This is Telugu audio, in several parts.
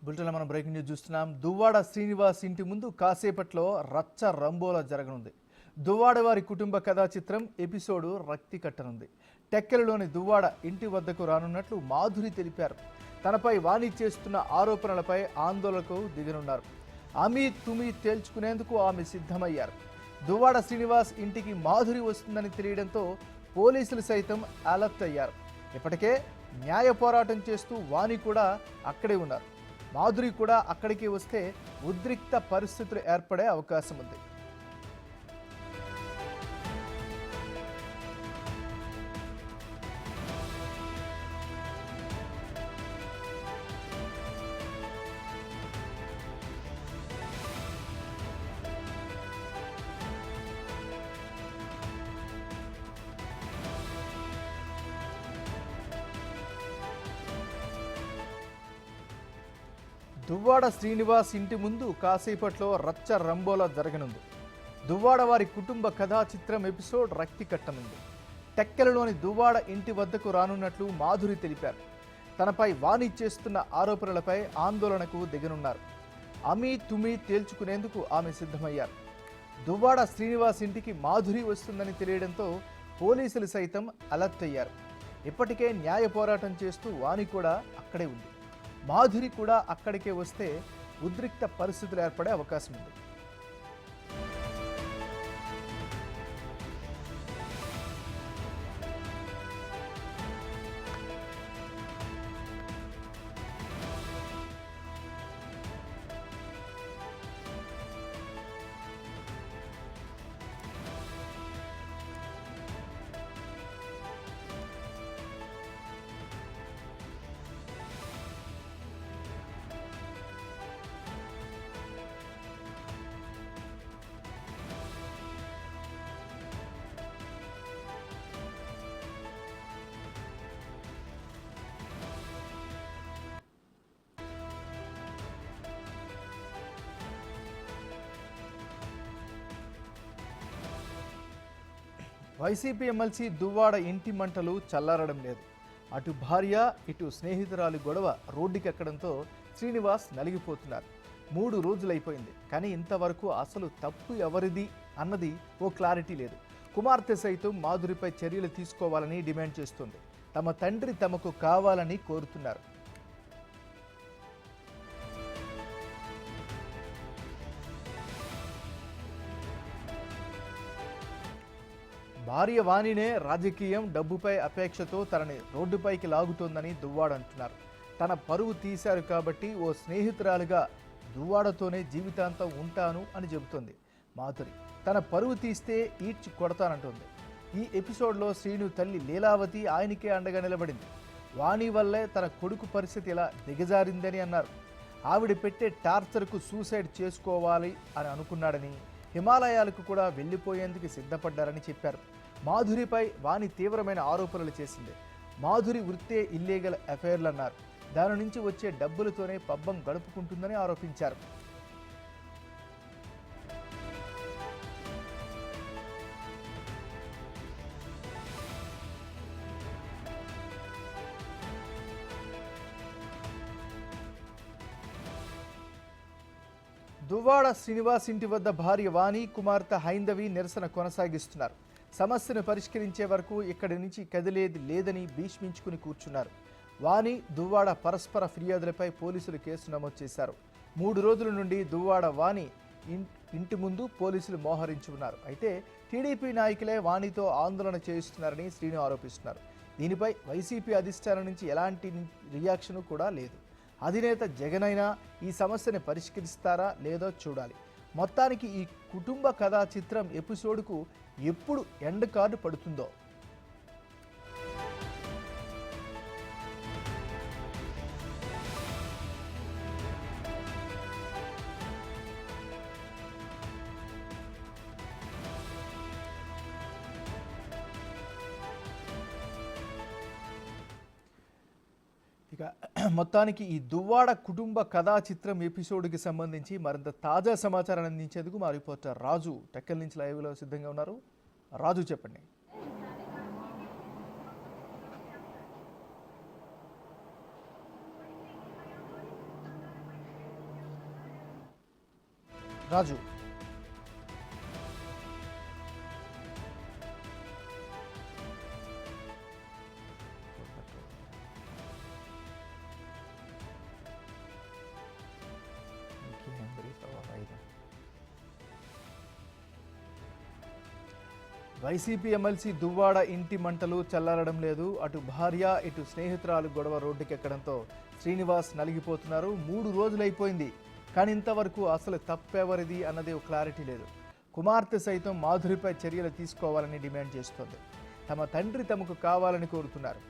బులెటిన్లో మనం బ్రేకింగ్ న్యూస్ చూస్తున్నాం. దువ్వాడ శ్రీనివాస్ ఇంటి ముందు కాసేపట్లో రచ్చ రంబోలా జరగనుంది. దువ్వాడ వారి కుటుంబ కథా చిత్రం ఎపిసోడ్ రక్తి కట్టనుంది. టెక్కలలోని దువ్వాడ ఇంటి వద్దకు రానున్నట్లు మాధురి తెలిపారు. తనపై వాణి చేస్తున్న ఆరోపణలపై ఆందోళనకు దిగనున్నారు. అమీ తుమి తేల్చుకునేందుకు ఆమె సిద్ధమయ్యారు. దువ్వాడ శ్రీనివాస్ ఇంటికి మాధురి వస్తుందని తెలియడంతో పోలీసులు సైతం అలర్ట్ అయ్యారు. ఇప్పటికే న్యాయ పోరాటం చేస్తూ వాణి కూడా అక్కడే ఉన్నారు. మాధురి కూడా అక్కడికి వస్తే ఉద్రిక్త పరిస్థితులు ఏర్పడే అవకాశం ఉంది. దువ్వాడ శ్రీనివాస్ ఇంటి ముందు కాసేపట్లో రచ్చ రంబోలా జరగనుంది. దువ్వాడ వారి కుటుంబ కథా చిత్రం ఎపిసోడ్ రక్తి కట్టనుంది. టెక్కలలోని దువ్వాడ ఇంటి వద్దకు రానున్నట్లు మాధురి తెలిపారు. తనపై వాణి చేస్తున్న ఆరోపణలపై ఆందోళనకు దిగనున్నారు. అమీ తుమి తేల్చుకునేందుకు ఆమె సిద్ధమయ్యారు. దువ్వాడ శ్రీనివాస్ ఇంటికి మాధురి వస్తుందని తెలియడంతో పోలీసులు సైతం అలర్ట్ అయ్యారు. ఇప్పటికే న్యాయ పోరాటం చేస్తూ వాణి కూడా అక్కడే ఉంది. మాధురి కూడా అక్కడికే వస్తే ఉద్రిక్త పరిస్థితులు ఏర్పడే అవకాశం ఉంది. వైసీపీ ఎమ్మెల్సీ దువ్వాడ ఇంటి మంటలు చల్లారడం లేదు. అటు భార్య ఇటు స్నేహితురాలి గొడవ రోడ్డుకెక్కడంతో శ్రీనివాస్ నలిగిపోతున్నారు. 3 రోజులైపోయింది, కానీ ఇంతవరకు అసలు తప్పు ఎవరిది అన్నది ఓ క్లారిటీ లేదు. కుమార్తె సైతం మాధురిపై చర్యలు తీసుకోవాలని డిమాండ్ చేస్తుంది. తమ తండ్రి తమకు కావాలని కోరుతున్నారు. భార్య వాణినే రాజకీయం, డబ్బుపై అపేక్షతో తనని రోడ్డుపైకి లాగుతోందని దువ్వాడ అంటున్నారు. తన పరువు తీశారు కాబట్టి ఓ స్నేహితురాలుగా దువ్వాడతోనే జీవితాంతం ఉంటాను అని చెబుతోంది మాధురి. తన పరువు తీస్తే ఈడ్చి కొడతానంటోంది. ఈ ఎపిసోడ్లో శ్రీను తల్లి లీలావతి ఆయనకే అండగా నిలబడింది. వాణి వల్లే తన కొడుకు పరిస్థితి ఇలా దిగజారిందని అన్నారు. ఆవిడ పెట్టే టార్చర్కు సూసైడ్ చేసుకోవాలి అని అనుకున్నాడని, హిమాలయాలకు కూడా వెళ్లిపోయేందుకు సిద్ధపడ్డారని చెప్పారు. మాధురిపై వాణి తీవ్రమైన ఆరోపణలు చేసింది. మాధురి వృత్తే ఇల్లీగల్ అఫైర్లు అన్నారు. దాని నుంచి వచ్చే డబ్బులతోనే పబ్బం గడుపుకుంటుందని ఆరోపించారు. దువ్వాడ శ్రీనివాస్ ఇంటి వద్ద భార్య వాణి, కుమార్తె హైందవి నిరసన కొనసాగిస్తున్నారు. సమస్యను పరిష్కరించే వరకు ఇక్కడి నుంచి కదిలేది లేదని భీష్మించుకుని కూర్చున్నారు. వాణి, దువ్వాడ పరస్పర ఫిర్యాదులపై పోలీసులు కేసు నమోదు చేశారు. 3 రోజుల నుండి దువ్వాడ వాణి ఇంటి ముందు పోలీసులు మోహరించి ఉన్నారు. అయితే టీడీపీ నాయకులే వాణితో ఆందోళన చేయిస్తున్నారని శ్రీను ఆరోపిస్తున్నారు. దీనిపై వైసీపీ అధిష్టానం నుంచి ఎలాంటి రియాక్షన్ కూడా లేదు. అధినేత జగన్ అయినా ఈ సమస్యను పరిష్కరిస్తారా లేదో చూడాలి. మొత్తానికి ఈ కుటుంబ కథా చిత్రం ఎపిసోడ్కు ఎప్పుడు ఎండ్ కార్డు పడుతుందో. ఇక మొత్తానికి ఈ దువ్వాడ కుటుంబ కథా చిత్రం ఎపిసోడ్కి సంబంధించి మరింత తాజా సమాచారాన్ని అందించేందుకు మా రిపోర్టర్ రాజు టెక్కల్ నుంచి లైవ్లో సిద్ధంగా ఉన్నారు. రాజు, చెప్పండి. రాజు. వైసీపీ ఎమ్మెల్సీ దువ్వాడ ఇంటి మంటలు చల్లారడం లేదు. అటు భార్య ఇటు స్నేహితురాలు గొడవ రోడ్డుకెక్కడంతో శ్రీనివాస్ నలిగిపోతున్నారు. 3 రోజులైపోయింది, కానీ ఇంతవరకు అసలు తప్పెవరిది అన్నది ఒక క్లారిటీ లేదు. కుమార్తె సైతం మాధురిపై చర్యలు తీసుకోవాలని డిమాండ్ చేస్తోంది. తమ తండ్రి తమకు కావాలని కోరుతున్నారు.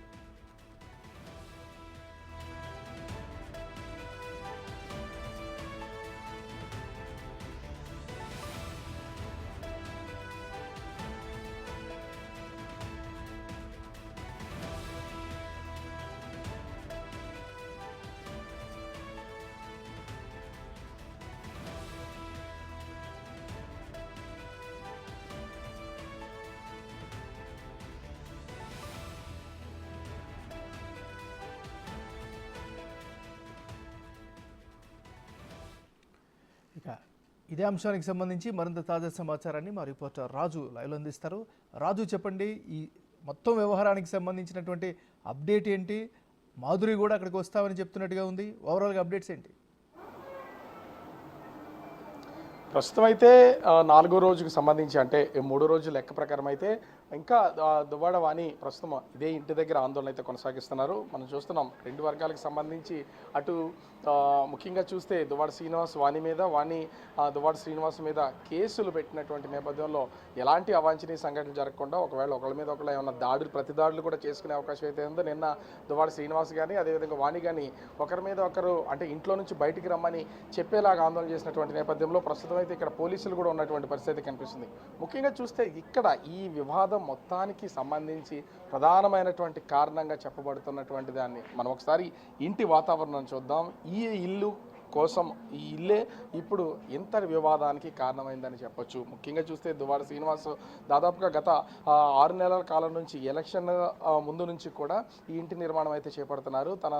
ఇక ఇదే అంశానికి సంబంధించి మరింత తాజా సమాచారాన్ని మా రిపోర్టర్ రాజు లైవ్లో అందిస్తారు. రాజు, చెప్పండి, ఈ మొత్తం వ్యవహారానికి సంబంధించినటువంటి అప్డేట్ ఏంటి? మాధురి కూడా అక్కడికి వస్తామని చెప్తున్నట్టుగా ఉంది. ఓవరాల్గా అప్డేట్స్ ఏంటి? ప్రస్తుతం అయితే 4వ రోజుకు సంబంధించి, అంటే 3 రోజుల లెక్క ప్రకారం అయితే ఇంకా దువ్వాడ వాణి ప్రస్తుతం ఇదే ఇంటి దగ్గర ఆందోళన అయితే కొనసాగిస్తున్నారు. మనం చూస్తున్నాం 2 వర్గాలకు సంబంధించి అటు ముఖ్యంగా చూస్తే దువ్వాడ శ్రీనివాస్ వాణి మీద, వాణి దువ్వాడ శ్రీనివాస్ మీద కేసులు పెట్టినటువంటి నేపథ్యంలో ఎలాంటి అవాంఛనీయ సంఘటనలు జరగకుండా ఒకవేళ ఒకళ్ళ మీద ఒకళ్ళు ఏమన్నా ప్రతిదాడులు కూడా చేసుకునే అవకాశం అయితే ఉందో. నిన్న దువ్వాడ శ్రీనివాస్ కానీ అదేవిధంగా వాణి కానీ ఒకరి మీద ఒకరు అంటే ఇంట్లో నుంచి బయటికి రమ్మని చెప్పేలాగా ఆందోళన చేసినటువంటి నేపథ్యంలో ప్రస్తుతం అయితే ఇక్కడ పోలీసులు కూడా ఉన్నటువంటి పరిస్థితి కనిపిస్తుంది. ముఖ్యంగా చూస్తే ఇక్కడ ఈ వివాదం మొత్తానికి సంబంధించి ప్రధానమైనటువంటి కారణంగా చెప్పబడుతున్నటువంటి దాన్ని మనం ఒకసారి ఇంటి వాతావరణం చూద్దాం. ఈ ఇల్లు కోసం ఈ ఇల్లే ఇప్పుడు ఇంతటి వివాదానికి కారణమైందని చెప్పొచ్చు. ముఖ్యంగా చూస్తే దువ్వాడ శ్రీనివాస్ దాదాపుగా గత 6 నెలల కాలం నుంచి ఎలక్షన్ ముందు నుంచి కూడా ఈ ఇంటి నిర్మాణం అయితే చేపడుతున్నారు. తన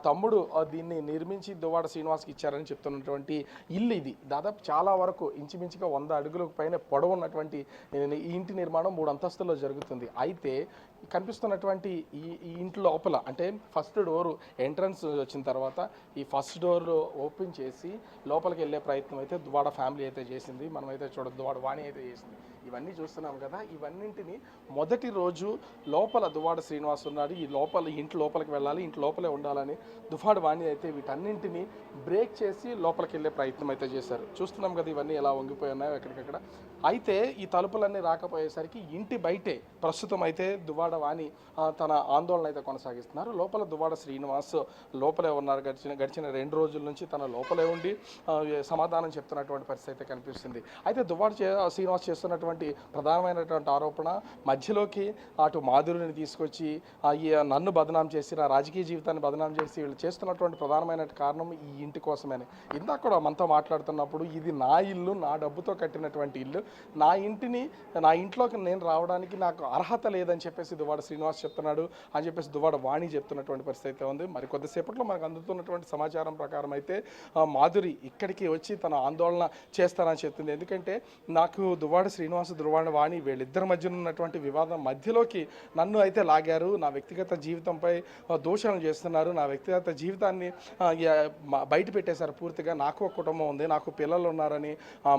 తమ్ముడు దీన్ని నిర్మించి దువ్వాడ శ్రీనివాస్కి ఇచ్చారని చెప్తున్నటువంటి ఇల్లు ఇది. దాదాపు చాలా వరకు ఇంచుమించుగా 100 అడుగులకు పైన పొడవు ఉన్నటువంటి ఈ ఇంటి నిర్మాణం 3 అంతస్తుల్లో జరుగుతుంది. అయితే కనిపిస్తున్నటువంటి ఈ ఇంటి లోపల అంటే ఫస్ట్ డోరు ఎంట్రన్స్ వచ్చిన తర్వాత ఈ ఫస్ట్ డోర్ ఓపెన్ చేసి లోపలికి వెళ్ళే ప్రయత్నం అయితే దువ్వాడ ఫ్యామిలీ అయితే చేసింది. మనమైతే దువ్వాడ వాణి అయితే చేసింది. ఇవన్నీ చూస్తున్నాం కదా. ఇవన్నింటినీ మొదటి రోజు లోపల దువ్వాడ శ్రీనివాస్ ఉన్నాడు, ఈ ఇంటి లోపలికి వెళ్ళాలి, ఇంటి లోపలే ఉండాలని దువ్వాడ వాణి అయితే వీటన్నింటినీ బ్రేక్ చేసి లోపలికి వెళ్ళే ప్రయత్నం అయితే చేశారు. చూస్తున్నాం కదా ఇవన్నీ ఎలా వంగిపోయి ఉన్నాయో ఎక్కడికక్కడ. అయితే ఈ తలుపులన్నీ రాకపోయేసరికి ఇంటి బయటే ప్రస్తుతం అయితే దువ్వాడ వాణి తన ఆందోళన అయితే కొనసాగిస్తున్నారు. లోపల దువ్వాడ శ్రీనివాస్ లోపలే ఉన్నారు. గడిచిన 2 రోజుల నుంచి తన లోపలే ఉండి సమాధానం చెప్తున్నటువంటి పరిస్థితి అయితే కనిపిస్తుంది. అయితే దువ్వాడ శ్రీనివాస్ చేస్తున్నటువంటి ప్రధానమైనటువంటి ఆరోపణ, మధ్యలోకి అటు మాధురిని తీసుకొచ్చి నన్ను బదనాం చేసి నా రాజకీయ జీవితాన్ని బదనాం చేసి వీళ్ళు చేస్తున్నటువంటి ప్రధానమైన కారణం ఈ ఇంటి కోసమని. ఇందాక కూడా మనతో మాట్లాడుతున్నప్పుడు ఇది నా ఇల్లు, నా డబ్బుతో కట్టినటువంటి ఇల్లు, నా ఇంట్లోకి నేను రావడానికి నాకు అర్హత లేదని చెప్పేసి దువ్వాడ శ్రీనివాస్ చెప్తున్నాడు అని చెప్పేసి దువ్వాడ వాణి చెప్తున్నటువంటి పరిస్థితి అయితే ఉంది. మరి కొద్దిసేపట్లో మనకు అందుతున్నటువంటి సమాచారం ప్రకారం అయితే మాధురి ఇక్కడికి వచ్చి తన ఆందోళన చేస్తానని చెప్తుంది. ఎందుకంటే నాకు దువ్వాడ శ్రీనివాస్ దువ్వాడ వాణి వీళ్ళిద్దరి మధ్యన ఉన్నటువంటి వివాదం మధ్యలోకి నన్ను అయితే లాగారు, నా వ్యక్తిగత జీవితంపై దోషాలు చేస్తున్నారు, నా వ్యక్తిగత జీవితాన్ని బయట పెట్టేశారు పూర్తిగా. నాకు ఒక కుటుంబం ఉంది, నాకు పిల్లలు ఉన్నారని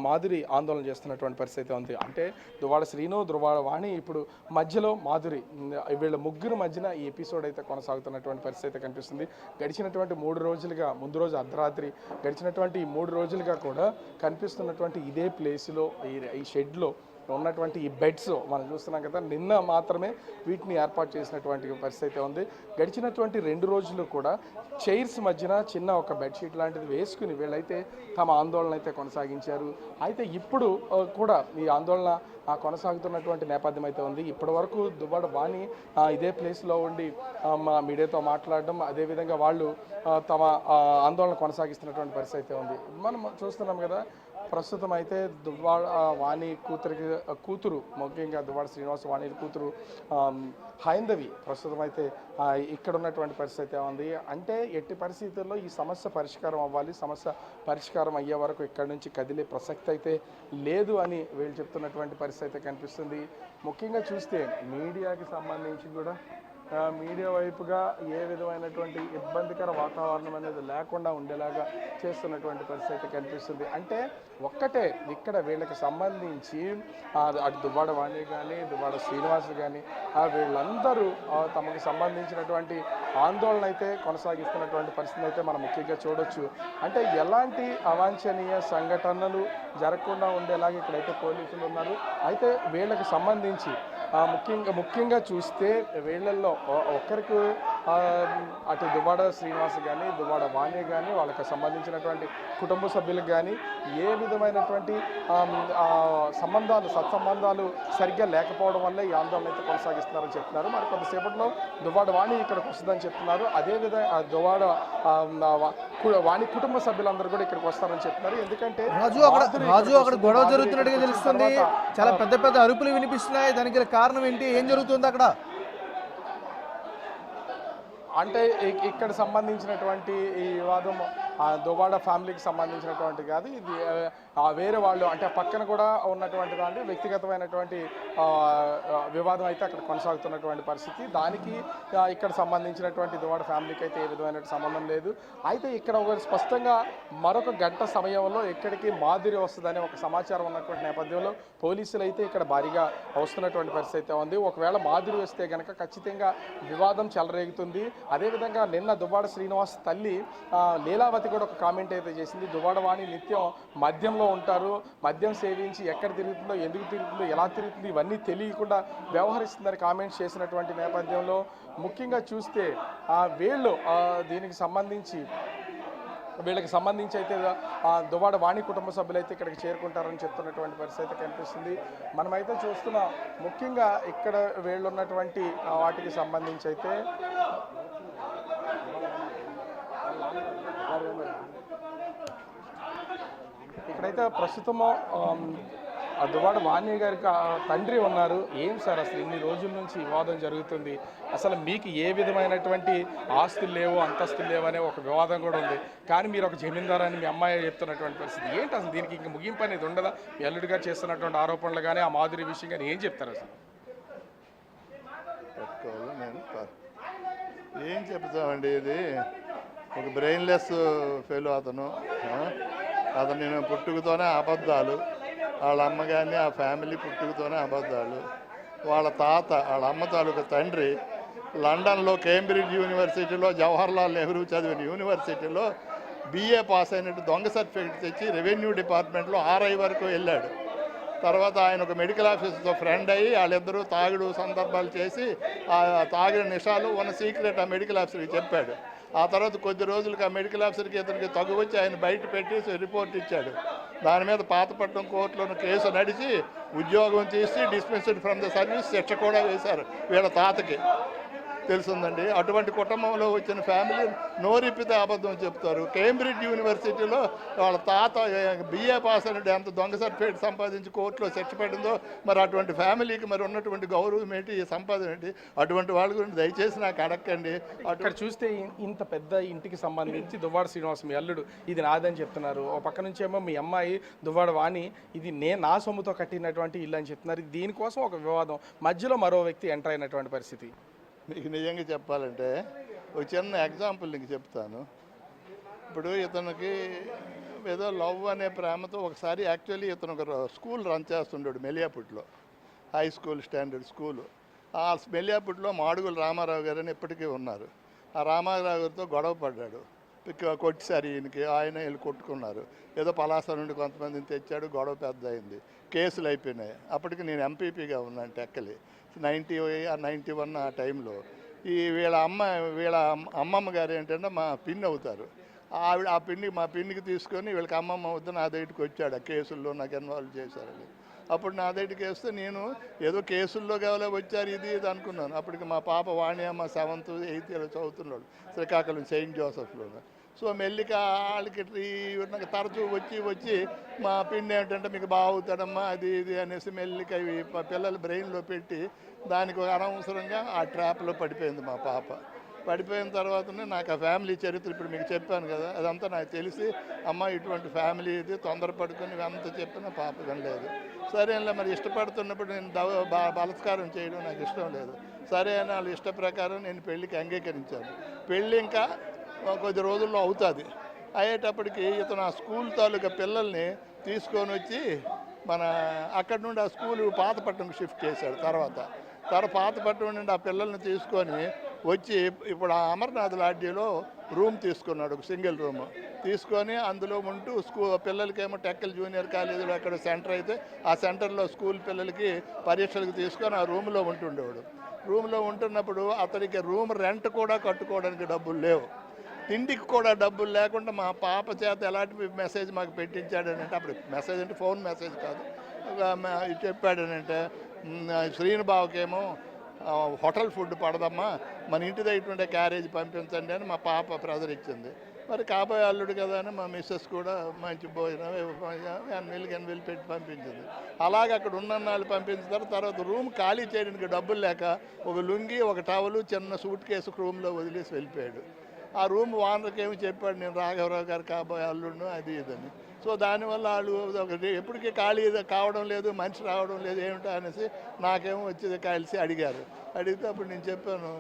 మాధురి ఆందోళన చేస్తున్నటువంటి పరిస్థితి ఉంది. అంటే దువ్వాడ శ్రీను దువ్వాడ వాణి ఇప్పుడు మధ్యలో మాధురి, వీళ్ళ ముగ్గురు మధ్యన ఈ ఎపిసోడ్ అయితే కొనసాగుతున్నటువంటి పరిస్థితి అయితే కనిపిస్తుంది. గడిచినటువంటి 3 రోజులుగా, ముందు రోజు అర్ధరాత్రి, గడిచినటువంటి ఈ 3 రోజులుగా కూడా కనిపిస్తున్నటువంటి ఇదే ప్లేస్లో ఈ షెడ్లో ఉన్నటువంటి ఈ బెడ్స్ మనం చూస్తున్నాం కదా. నిన్న మాత్రమే వీటిని ఏర్పాటు చేసినటువంటి పరిస్థితి ఉంది. గడిచినటువంటి 2 రోజులు కూడా చైర్స్ మధ్యన చిన్న ఒక బెడ్షీట్ లాంటిది వేసుకుని వీళ్ళైతే తమ ఆందోళన అయితే కొనసాగించారు. అయితే ఇప్పుడు కూడా ఈ ఆందోళన కొనసాగుతున్నటువంటి నేపథ్యం అయితే ఉంది. ఇప్పటి వరకు దువ్వాడ వాణి ఇదే ప్లేస్లో ఉండి మా మీడియాతో మాట్లాడడం, అదేవిధంగా వాళ్ళు తమ ఆందోళన కొనసాగిస్తున్నటువంటి పరిస్థితి అయితే ఉంది. మనం చూస్తున్నాం కదా. ప్రస్తుతం అయితే దువ్వాడ వాణి కూతురు ముఖ్యంగా దువ్వాడ శ్రీనివాస్ వాణి కూతురు హైందవి ప్రస్తుతం అయితే ఇక్కడ ఉన్నటువంటి పరిస్థితి అయితే ఉంది. అంటే ఎట్టి పరిస్థితుల్లో ఈ సమస్య పరిష్కారం అవ్వాలి, సమస్య పరిష్కారం అయ్యే వరకు ఇక్కడ నుంచి కదిలే ప్రసక్తి అయితే లేదు అని వీళ్ళు చెప్తున్నటువంటి పరిస్థితి అయితే కనిపిస్తుంది. ముఖ్యంగా చూస్తే మీడియాకి సంబంధించి కూడా మీడియా వైపుగా ఏ విధమైనటువంటి ఇబ్బందికర వాతావరణం అనేది లేకుండా ఉండేలాగా చేస్తున్నటువంటి పరిస్థితి కనిపిస్తుంది. అంటే ఒక్కటే ఇక్కడ వీళ్ళకి సంబంధించి అటు దువ్వాడ వాణి కానీ దువ్వాడ శ్రీనివాస్ కానీ వీళ్ళందరూ తమకు సంబంధించినటువంటి ఆందోళన అయితే కొనసాగిస్తున్నటువంటి పరిస్థితి అయితే మనం ముఖ్యంగా చూడొచ్చు. అంటే ఎలాంటి అవాంఛనీయ సంఘటనలు జరగకుండా ఉండేలాగా ఇక్కడైతే పోలీసులు ఉన్నారు. అయితే వీళ్ళకి సంబంధించి ముఖ్యంగా చూస్తే వీళ్ళల్లో ఒక్కరికి అటు దువ్వాడ శ్రీనివాస్ కానీ దువ్వాడ వాణి కానీ వాళ్ళకి సంబంధించినటువంటి కుటుంబ సభ్యులకు కానీ ఏ విధమైనటువంటి సత్సంబంధాలు సరిగ్గా లేకపోవడం వల్ల ఈ ఆందోళన అయితే కొనసాగిస్తున్నారని చెప్తున్నారు. మరి కొంతసేపట్లో దువ్వాడ వాణి ఇక్కడికి వస్తుందని చెప్తున్నారు. అదేవిధంగా దువ్వాడ వాణి కుటుంబ సభ్యులందరూ కూడా ఇక్కడికి వస్తారని చెప్తున్నారు. ఎందుకంటే రాజు అక్కడ గొడవ జరుగుతున్నట్టుగా తెలుస్తుంది. చాలా పెద్ద పెద్ద అరుపులు వినిపిస్తున్నాయి. దానికి కారణం ఏంటి? ఏం జరుగుతుంది అక్కడ? అంటే ఇక్కడ సంబంధించినటువంటి ఈ వివాదం దువ్వాడ ఫ్యామిలీకి సంబంధించినటువంటి కాదు, ఇది వేరే వాళ్ళు అంటే పక్కన కూడా ఉన్నటువంటి దాంట్లో వ్యక్తిగతమైనటువంటి వివాదం అయితే అక్కడ కొనసాగుతున్నటువంటి పరిస్థితి. దానికి ఇక్కడ సంబంధించినటువంటి దువ్వాడ ఫ్యామిలీకి అయితే ఏ విధమైన సంబంధం లేదు. అయితే ఇక్కడ ఒక స్పష్టంగా మరొక గంట సమయంలో ఇక్కడికి మాధురి వస్తుందనే ఒక సమాచారం ఉన్నటువంటి నేపథ్యంలో పోలీసులు అయితే ఇక్కడ భారీగా వస్తున్నటువంటి పరిస్థితి అయితే ఉంది. ఒకవేళ మాధురి వస్తే కనుక ఖచ్చితంగా వివాదం చెలరేగుతుంది. అదేవిధంగా నిన్న దువ్వాడ శ్రీనివాస్ తల్లి లీలావతి కూడా ఒక కామెంట్ అయితే చేసింది. దువ్వాడ వాణి నిత్యం మద్యంలో ఉంటారు, మద్యం సేవించి ఎక్కడ తిరుగుతుందో, ఎందుకు తిరుగుతుందో, ఎలా తిరుగుతుందో ఇవన్నీ తెలియకుండా వ్యవహరిస్తుందని కామెంట్స్ చేసినటువంటి నేపథ్యంలో ముఖ్యంగా చూస్తే వీళ్ళు వీళ్ళకి సంబంధించి అయితే దువ్వాడ వాణి కుటుంబ సభ్యులైతే ఇక్కడికి చేరుకుంటారని చెప్తున్నటువంటి పరిస్థితి కనిపిస్తుంది. మనమైతే చూస్తున్నాం. ముఖ్యంగా ఇక్కడ వీళ్ళు ఉన్నటువంటి వాటికి సంబంధించి అయితే ఇక్కడైతే ప్రస్తుతము దువ్వాడ వాణి గారికి తండ్రి ఉన్నారు. ఏం సార్ అసలు ఇన్ని రోజుల నుంచి వివాదం జరుగుతుంది, అసలు మీకు ఏ విధమైనటువంటి ఆస్తులు లేవు, అంతస్తులు లేవు అనే ఒక వివాదం కూడా ఉంది, కానీ మీరు ఒక జమీందారు అని మీ అమ్మాయి చెప్తున్నటువంటి పరిస్థితి ఏంటి? అసలు దీనికి ఇంక ముగింపు అనేది ఉండదా? ఎల్లుడిగా చేస్తున్నటువంటి ఆరోపణలు కానీ ఆ మాధురి విషయం కానీ ఏం చెప్తారు అసలు? ఏం చెప్తామండి, ఇది ఒక బ్రెయిన్లెస్ ఫెయిల్ అతను నేను పుట్టుకతోనే అబద్ధాలు, వాళ్ళ అమ్మ కానీ ఆ ఫ్యామిలీ పుట్టుకతోనే అబద్ధాలు. వాళ్ళ తాత వాళ్ళ అమ్మ తాలూకా తండ్రి లండన్లో కేంబ్రిడ్జ్ యూనివర్సిటీలో జవహర్లాల్ నెహ్రూ చదివిన యూనివర్సిటీలో BA పాస్ అయినట్టు దొంగ సర్టిఫికేట్ తెచ్చి రెవెన్యూ డిపార్ట్మెంట్లో RI వరకు వెళ్ళాడు. తర్వాత ఆయన ఒక మెడికల్ ఆఫీసర్తో ఫ్రెండ్ అయ్యి వాళ్ళిద్దరూ తాగుడు సందర్భాలు చేసి ఆ తాగిన నిషాలు సీక్రెట్ ఆ మెడికల్ ఆఫీసర్కి చెప్పాడు. ఆ తర్వాత కొద్ది రోజులకి ఆ మెడికల్ ఆఫీసర్కి ఇతనికి తగ్గువచ్చి ఆయన బయట పెట్టి రిపోర్ట్ ఇచ్చాడు. దాని మీద పాతపట్నం కోర్టులోని కేసు నడిచి ఉద్యోగం తీసి డిస్మిస్డ్ ఫ్రమ్ ద సర్వీస్ శిక్ష కూడా వేశారు వీళ్ళ తాతకి. తెలుసుందండి, అటువంటి కుటుంబంలో వచ్చిన ఫ్యామిలీ నోరిప్పితే అబద్ధం చెప్తారు. కేంబ్రిడ్జ్ యూనివర్సిటీలో వాళ్ళ తాత BA పాస్ అనేది ఎంత దొంగ సర్టిఫికేట్ సంపాదించి కోర్టులో శిక్ష పడిందో, మరి అటువంటి ఫ్యామిలీకి మరి ఉన్నటువంటి గౌరవం ఏంటి, సంపాదన ఏంటి? అటువంటి వాళ్ళ గురించి దయచేసి నాకు అడగండి. అక్కడ చూస్తే ఇంత పెద్ద ఇంటికి సంబంధించి దువ్వాడ శ్రీనివాస్ మీ అల్లుడు ఇది నాదని చెప్తున్నారు. ఒక పక్క నుంచి ఏమో మీ అమ్మాయి దువ్వాడ వాణి ఇది నా సొమ్ముతో కట్టినటువంటి ఇల్లు అని చెప్తున్నారు. దీనికోసం ఒక వివాదం, మధ్యలో మరో వ్యక్తి ఎంటర్ అయినటువంటి పరిస్థితి. మీకు నిజంగా చెప్పాలంటే ఒక చిన్న ఎగ్జాంపుల్ నీకు చెప్తాను. ఇప్పుడు ఇతనికి ఏదో లవ్ అనే ప్రేమతో ఒకసారి యాక్చువల్లీ ఇతను ఒక స్కూల్ రన్ చేస్తుండాడు మెలియాపుట్లో, హై స్కూల్ స్టాండర్డ్ స్కూలు. ఆ మెలియాపుట్లో మాడుగుల రామారావు గారు అని ఇప్పటికీ ఉన్నారు. ఆ రామారావు గారితో గొడవ పడ్డాడు, కొట్టిసారి ఈయనకి, ఆయన వీళ్ళు కొట్టుకున్నారు. ఏదో పలాస నుండి కొంతమందిని తెచ్చాడు, గొడవ పెద్ద అయింది, కేసులు అయిపోయినాయి. అప్పటికి నేను ఎంపీపీగా ఉన్నాను టెక్కలి 91 ఆ టైంలో. వీళ్ళ అమ్మమ్మ గారు ఏంటంటే మా పిన్ని అవుతారు. ఆవిడ మా పిన్నికి తీసుకొని వీళ్ళకి అమ్మమ్మ వద్ద నా దగ్గరికి వచ్చాడు, ఆ కేసుల్లో నాకు ఇన్వాల్వ్ చేశారని. అప్పుడు నా దగ్గరికి వేస్తే నేను ఏదో కేసుల్లో కావాలో వచ్చారు ఇది అనుకున్నాను. అప్పటికి మా పాప వాణి అమ్మ 7th 8th చదువుతున్నాడు శ్రీకాకుళం సెయింట్ జోసెఫ్లో. సో మెల్లిగా వాళ్ళకి నాకు తరచూ వచ్చి మా పిండి ఏమిటంటే మీకు బాగుతాడమ్మా అది ఇది అనేసి మెల్లిగా ఇవి పిల్లల బ్రెయిన్లో పెట్టి దానికి ఒక అనవసరంగా ఆ ట్రాప్లో పడిపోయింది మా పాప. పడిపోయిన తర్వాతనే నాకు ఆ ఫ్యామిలీ చరిత్ర ఇప్పుడు మీకు చెప్పాను కదా, అదంతా నాకు తెలిసి అమ్మ ఇటువంటి ఫ్యామిలీ ఇది తొందరపడుకొని అంత చెప్పిన పాప వినలేదు. సరే అలా మరి ఇష్టపడుతున్నప్పుడు నేను బలత్కారం చేయడం నాకు ఇష్టం లేదు. సరే అని వాళ్ళ ఇష్ట ప్రకారం నేను పెళ్ళికి అంగీకరించాను. పెళ్ళి ఇంకా కొద్ది రోజుల్లో అవుతుంది. అయ్యేటప్పటికి ఇతను ఆ స్కూల్ తాలూకా పిల్లల్ని తీసుకొని వచ్చి మన అక్కడి నుండి ఆ స్కూలు పాతపట్నంకి షిఫ్ట్ చేశాడు. తర్వాత పాతపట్నం నుండి ఆ పిల్లల్ని తీసుకొని వచ్చి ఇప్పుడు ఆ అమర్నాథ్ లాడ్జీలో రూమ్ తీసుకున్నాడు, ఒక సింగిల్ రూమ్ తీసుకొని అందులో ఉంటూ పిల్లలకేమో టెక్కల్ జూనియర్ కాలేజీలో అక్కడ సెంటర్ అయితే ఆ సెంటర్లో స్కూల్ పిల్లలకి పరీక్షలకు తీసుకొని ఆ రూమ్లో ఉంటుండేవాడు. రూమ్లో ఉంటున్నప్పుడు అతనికి రూమ్ రెంట్ కూడా కట్టుకోవడానికి డబ్బులు లేవు, తిండికి కూడా డబ్బులు లేకుండా మా పాప చేత ఎలాంటి మెసేజ్ మాకు పెట్టించాడనంటే, అప్పుడు మెసేజ్ అంటే ఫోన్ మెసేజ్ కాదు, చెప్పాడనంటే శ్రీనుబాబుకేమో హోటల్ ఫుడ్ పడదమ్మా, మన ఇంటి దగ్గర క్యారేజ్ పంపించండి అని మా పాప ప్రెజర్ ఇచ్చింది. మరి కాబోయే అల్లుడు కదా అని మా మిస్సెస్ కూడా మంచి భోజనం 8,000 పెట్టి పంపించింది. అలాగే అక్కడ ఉన్నన్నాళ్ళు పంపించిన తర్వాత రూమ్ ఖాళీ చేయడానికి డబ్బులు లేక ఒక లుంగి ఒక టవలు చిన్న సూట్ కేసు రూమ్లో వదిలేసి వెళ్ళిపోయాడు. ఆ రూమ్ ఓనర్కి ఏమి చెప్పాడు, నేను రాఘవరావు గారు కాబోయే అల్లుడును అది ఇదని. సో దానివల్ల వాళ్ళు ఎప్పటికీ ఖాళీ కావడం లేదు, మనిషి రావడం లేదు ఏమిటో అనేసి నాకేమో వచ్చి కలిసి అడిగారు. అడిగితే అప్పుడు నేను చెప్పాను,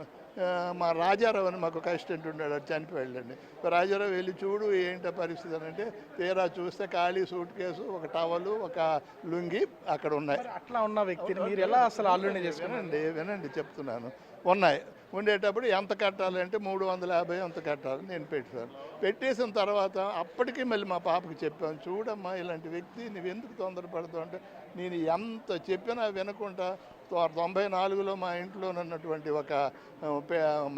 మా రాజారావు అని మాకు ఒక అసిస్టెంట్ ఉన్నాడు, అది చనిపోయాడండి. రాజారావు వెళ్ళి చూడు ఏంటో పరిస్థితి అని అంటే తీరా చూస్తే ఖాళీ సూట్ కేసు ఒక టవలు ఒక లుంగి అక్కడ ఉన్నాయి. అట్లా ఉన్న వ్యక్తిని మీరు ఎలా అసలు అల్లుడిని చేసుకున్నారండి? వినండి చెప్తున్నాను. ఉన్నాయి. ఉండేటప్పుడు ఎంత కట్టాలంటే 350 ఎంత కట్టాలని నేను పెట్టేసిన తర్వాత అప్పటికీ మళ్ళీ మా పాపకి చెప్పాను, చూడమ్మా ఇలాంటి వ్యక్తి నువ్వు ఎందుకు తొందరపడతావు అంటే, నేను ఎంత చెప్పినా వినకుండా 94లో మా ఇంట్లో ఉన్నటువంటి ఒక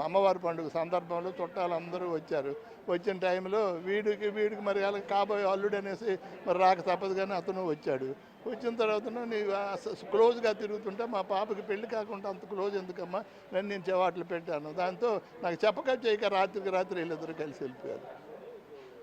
అమ్మవారి పండుగ సందర్భంలో చుట్టాలందరూ వచ్చారు. వచ్చిన టైంలో వీడికి మరి అలా కాబోయే అల్లుడు అనేసి మరి రాక తప్పదు కానీ అతను వచ్చాడు. వచ్చిన తర్వాత నేను క్లోజ్గా తిరుగుతుంటే మా పాపకి పెళ్లి కాకుండా అంత క్లోజ్ ఎందుకమ్మా నేను చెవాట్లు పెట్టాను. దాంతో నాకు చెప్పక చేయక రాత్రికి రాత్రి వీళ్ళిద్దరు కలిసి వెళ్ళిపోయారు.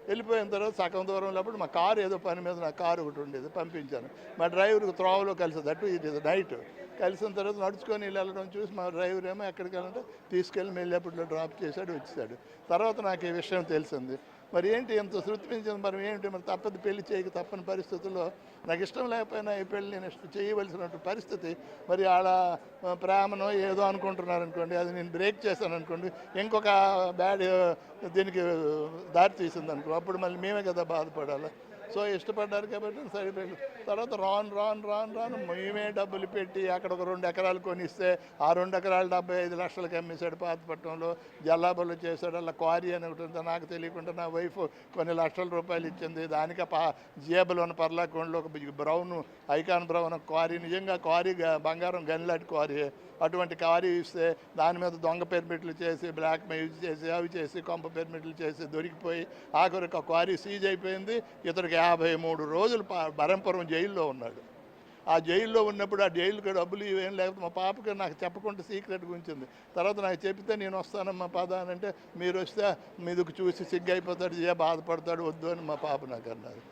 వెళ్ళిపోయిన తర్వాత సగం దూరం లోపల మా కారు ఏదో పని మీద నా కారు ఒకటి ఉండేది పంపించాను. మా డ్రైవర్కి త్రోవలో కలిసి అటు ఇది నైట్ కలిసిన తర్వాత నడుచుకొని వెళ్ళడం చూసి మా డ్రైవర్ ఏమో ఎక్కడికి వెళ్ళాలంటే తీసుకెళ్ళి వెళ్ళేపట్లో డ్రాప్ చేశాడు, వచ్చేసాడు. తర్వాత నాకు ఈ విషయం తెలిసింది. మరి ఏంటి ఎంత శృతిపించింది, మరి ఏంటి మరి తప్పదు పెళ్లి చేయక తప్పని పరిస్థితుల్లో నాకు ఇష్టం లేకపోయినా ఈ పెళ్ళి నేను చేయవలసినటువంటి పరిస్థితి. మరి వాళ్ళ ప్రేమనో ఏదో అనుకుంటున్నారు అనుకోండి, అది నేను బ్రేక్ చేశాను అనుకోండి, ఇంకొక బ్యాడ్ దీనికి దారి తీసింది అనుకో, అప్పుడు మళ్ళీ మేమే కదా బాధపడాలి. సో ఇష్టపడ్డారు కాబట్టి సరిపోయింది. తర్వాత రాను మేమే డబ్బులు పెట్టి అక్కడ ఒక 2 ఎకరాలు కొనిస్తే ఆ 2 ఎకరాలు 75 లక్షలకి అమ్మేశాడు. పాతపట్నంలో జల్లాబల్లో చేశాడు. అలా క్వారీ అని ఒకటి ఉంటే నాకు తెలియకుండా నా వైఫ్ కొన్ని లక్షల రూపాయలు ఇచ్చింది. దానికి జేబులోని పర్లాకొండలో ఒక బ్రౌన్ ఐకాన్ బ్రౌన్ క్వారీ, నిజంగా క్వారీ బంగారం గనిలాంటి క్వారీ. అటువంటి క్వారీ ఇస్తే దాని మీద దొంగ పెర్మిట్లు చేసి బ్లాక్ మెయిల్ చేసి అవి చేసి కొంప పెర్మిట్లు చేసి దొరికిపోయి ఆఖరికి ఆ క్వారీ సీజ్ అయిపోయింది. ఇతనికి 53 రోజులు బరంపురం జైల్లో ఉన్నాడు. ఆ జైల్లో ఉన్నప్పుడు ఆ జైలుకి డబ్బులు ఇవేం లేకపోతే మా పాపకి నాకు చెప్పకుండా సీక్రెట్గా ఉంచింది. తర్వాత నాకు చెప్తే నేను వస్తానమ్మా పద అని అంటే, మీరు వస్తే మీదకు చూసి సిగ్గు అయిపోతాడు, బాధపడతాడు, వద్దు అని మా పాప నాకు అన్నది.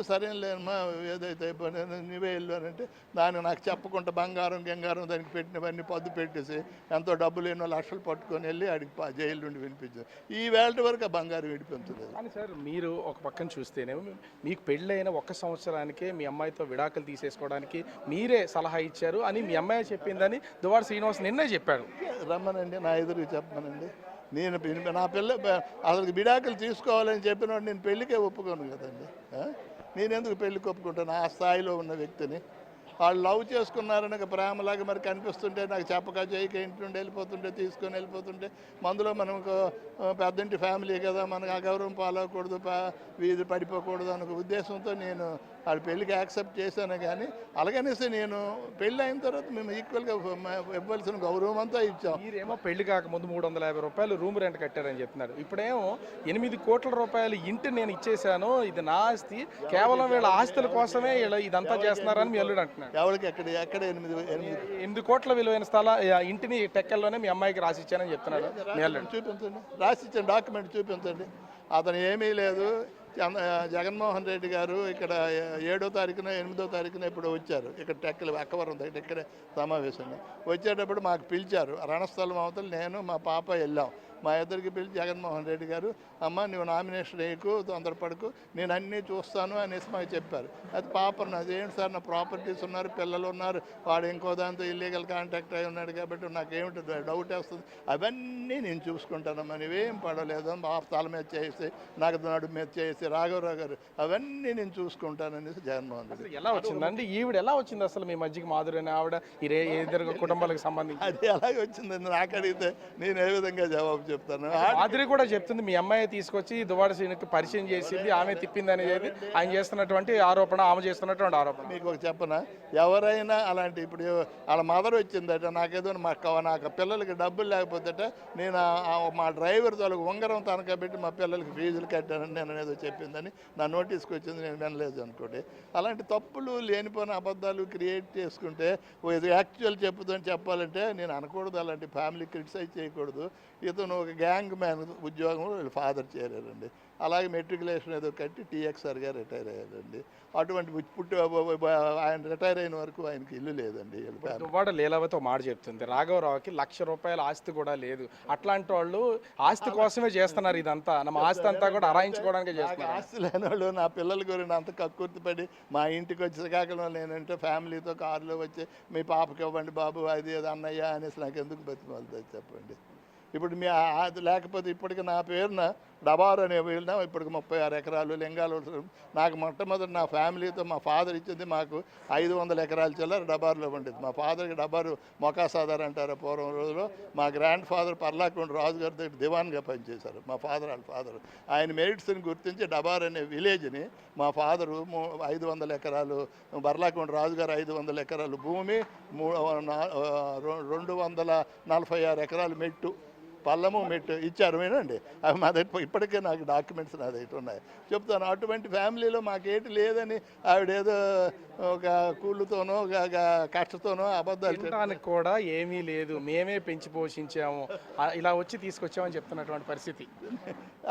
సరేలేమ్మా ఏదైతే అయిపోయినా నువ్వే వెళ్ళానంటే దాన్ని నాకు చెప్పకుండా బంగారం దానికి పెట్టినవన్నీ పద్దు పెట్టేసి ఎంతో డబ్బులు ఎన్నో లక్షలు పట్టుకొని వెళ్ళి అడిగి జైలు నుండి వినిపించారు. ఈ వేళ వరకు ఆ బంగారం విడిపించలేదు. కానీ సార్ మీరు ఒక పక్కన చూస్తేనే మీకు పెళ్ళైన 1 సంవత్సరానికే మీ అమ్మాయితో విడాకులు తీసేసుకోవడానికి మీరే సలహా ఇచ్చారు అని మీ అమ్మాయి చెప్పిందని దువ్వాడ శ్రీనివాస్ నిన్నే చెప్పాడు. రమ్మనండి నా ఎదురుగా చెప్పమనండి. నేను నా పిల్ల అసలు విడాకులు తీసుకోవాలని చెప్పినప్పుడు నేను పెళ్ళికే ఒప్పుకోను కదండి. నేను ఎందుకు పెళ్ళికి ఒప్పుకుంటాను? ఆ స్థాయిలో ఉన్న వ్యక్తిని వాళ్ళు లవ్ చేసుకున్నారని ప్రేమలాగా మరి కనిపిస్తుంటే నాకు చెప్పక చేయక ఇంటి నుండి వెళ్ళిపోతుంటే తీసుకొని వెళ్ళిపోతుంటే మందులో మనకు పెద్దంటి ఫ్యామిలీ కదా, మనకు అగౌరవం పాలవకూడదు, వీధి పడిపోకూడదు అనే ఉద్దేశంతో నేను వాళ్ళ పెళ్ళికి యాక్సెప్ట్ చేశాను. కానీ అలాగనేసి నేను పెళ్ళి అయిన తర్వాత మేము ఈక్వల్గా ఇవ్వాల్సిన గౌరవం అంతా ఇచ్చాం. మీరేమో పెళ్లి కాకముందు 350 రూపాయలు రూమ్ రెంట్ కట్టారని చెప్తున్నారు. ఇప్పుడేమో 8 కోట్ల రూపాయలు ఇంటి నేను ఇచ్చేసాను, ఇది నా ఆస్తి, కేవలం వీళ్ళ ఆస్తుల కోసమే ఇదంతా చేస్తున్నారని మీ అల్లుడు అంటున్నారు. ఎవరికి ఎక్కడ 8 కోట్ల విలువైన ఇంటిని టెక్కల్లోనే మీ అమ్మాయికి రాసిచ్చానని చెప్తున్నాడు మీ అల్లుడు. చూపించండి, రాసిచ్చాను డాక్యుమెంట్ చూపించండి. అతను ఏమీ లేదు. జగన్మోహన్ రెడ్డి గారు ఇక్కడ 7వ తారీఖున 8వ తారీఖున ఇప్పుడు వచ్చారు. ఇక్కడ టెక్కలు అక్కవరం దగ్గర ఇక్కడే సమావేశంగా వచ్చేటప్పుడు మాకు పిలిచారు. రణస్థలం అవతల నేను మా పాప వెళ్ళాం. మా ఇద్దరికి పిలిచి జగన్మోహన్ రెడ్డి గారు, అమ్మ నువ్వు నామినేషన్ వేయకు, తొందరపడకు, నేను అన్నీ చూస్తాను అనేసి మాకు చెప్పారు. అది పాప అదేంటి సార్, నా ప్రాపర్టీస్ ఉన్నారు, పిల్లలు ఉన్నారు, వాడు ఇంకో దాంతో ఇల్లీగల్ కాంటాక్ట్ అయి ఉన్నాడు కాబట్టి నాకేమిటి డౌట్ వస్తుంది, అవన్నీ నేను చూసుకుంటానమ్మా, నువ్వేం పడలేదు, మా తల మీద చేసి నాకు నడుము మీద చేసి రాఘవరావు గారు అవన్నీ నేను చూసుకుంటాననేసి జగన్మోహన్ రెడ్డి. ఎలా వచ్చిందండి ఈవిడ, ఎలా వచ్చింది అసలు మీ మధ్యకి మాధురి అనే ఆవిడ ఈ ఇద్దరు కుటుంబాలకు సంబంధించి? అది ఎలాగ వచ్చిందని నాకు అడిగితే నేను ఏ విధంగా జవాబు చెప్తాను? మాధురి కూడా చెప్తుంది మీ అమ్మాయి తీసుకొచ్చి దువ్వాడ శ్రీనికి పరిచయం చేసింది, ఆమె తిప్పింది అనేది ఆయన చేస్తున్నటువంటి ఆరోపణ, ఆమె చేస్తున్నటువంటి ఆరోపణ. మీకు ఒక చెప్పనా, ఎవరైనా అలాంటి ఇప్పుడు వాళ్ళ మదర్ వచ్చిందట, నాకేదో నాకు పిల్లలకి డబ్బులు లేకపోతేట నేను మా డ్రైవర్ తోలకు ఉంగరం తనఖా పెట్టి మా పిల్లలకి ఫీజులు కట్టానని నేను ఏదో చెప్పిందని నా నోటీస్కి వచ్చింది, నేను వినలేదు అనుకోండి. అలాంటి తప్పులు లేనిపోయిన అబద్ధాలు క్రియేట్ చేసుకుంటే ఇది యాక్చువల్ చెప్పుదని చెప్పాలంటే నేను అనకూడదు, అలాంటి ఫ్యామిలీ క్రిటిసైజ్ చేయకూడదు. ఇతను ఒక గ్యాంగ్ మ్యాన్ ఉద్యోగం వీళ్ళ ఫాదర్ చేరారండి. అలాగే మెట్రికులేషన్ ఏదో కట్టి టీఎక్స్ఆర్గా రిటైర్ అయ్యారండి. అటువంటి ఆయన రిటైర్ అయిన వరకు ఆయనకి ఇల్లు లేదండి. దువ్వాడ లీలావతి మాట చెప్తుంది, రాఘవరావుకి ₹1,00,000 ఆస్తి కూడా లేదు, అట్లాంటి వాళ్ళు ఆస్తి కోసమే చేస్తున్నారు ఇదంతా, మన ఆస్తి అంతా కూడా అరాయించుకోవడానికి చేస్తున్నారు. ఆస్తి లేని వాళ్ళు నా పిల్లల గురించి అంత కక్కుర్తిపడి మా ఇంటికి వచ్చి శ్రీకాకుళం నేనంటే ఫ్యామిలీతో కారులో వచ్చి మీ పాపకి ఇవ్వండి బాబు అది అన్నయ్య అనేసి నాకు ఎందుకు బతిమాలుతుంది చెప్పండి. ఇప్పుడు మీ అది లేకపోతే ఇప్పటికి నా పేరున డబార్ అనే వెళ్ళినా ఇప్పటికి 36 ఎకరాలు లింగాలు. నాకు మొట్టమొదటి నా ఫ్యామిలీతో మా ఫాదర్ ఇచ్చింది మాకు 500 ఎకరాల చిల్లర డబార్లో ఉండేది. మా ఫాదర్కి డబారు మొకాసాదార్ అంటారు పూర్వం రోజులో. మా గ్రాండ్ ఫాదర్ పర్లాకొండ రాజు గారి దగ్గర దివాన్గా పనిచేశారు మా వాళ్ళ ఫాదర్. ఆయన మెరిట్స్ని గుర్తించి డబార్ అనే విలేజ్ని మా ఫాదరు 500 ఎకరాలు, పర్లాకొండ రాజుగారు 500 ఎకరాలు భూమి, 246 ఎకరాలు మెట్టు, పల్లము మెట్టు ఇచ్చారు. వినండి, అవి మా దగ్గర ఇప్పటికే నాకు డాక్యుమెంట్స్ నా దగ్గర ఉన్నాయి, చెప్తాను. అటువంటి ఫ్యామిలీలో మాకేటి లేదని ఆవిడేదో ఒక కూళ్ళుతోనో కష్టతోనో అబద్ధాలు తినడానికి కూడా ఏమీ లేదు, మేమే పెంచి పోషించాము, ఇలా వచ్చి తీసుకొచ్చామని చెప్తున్నటువంటి పరిస్థితి.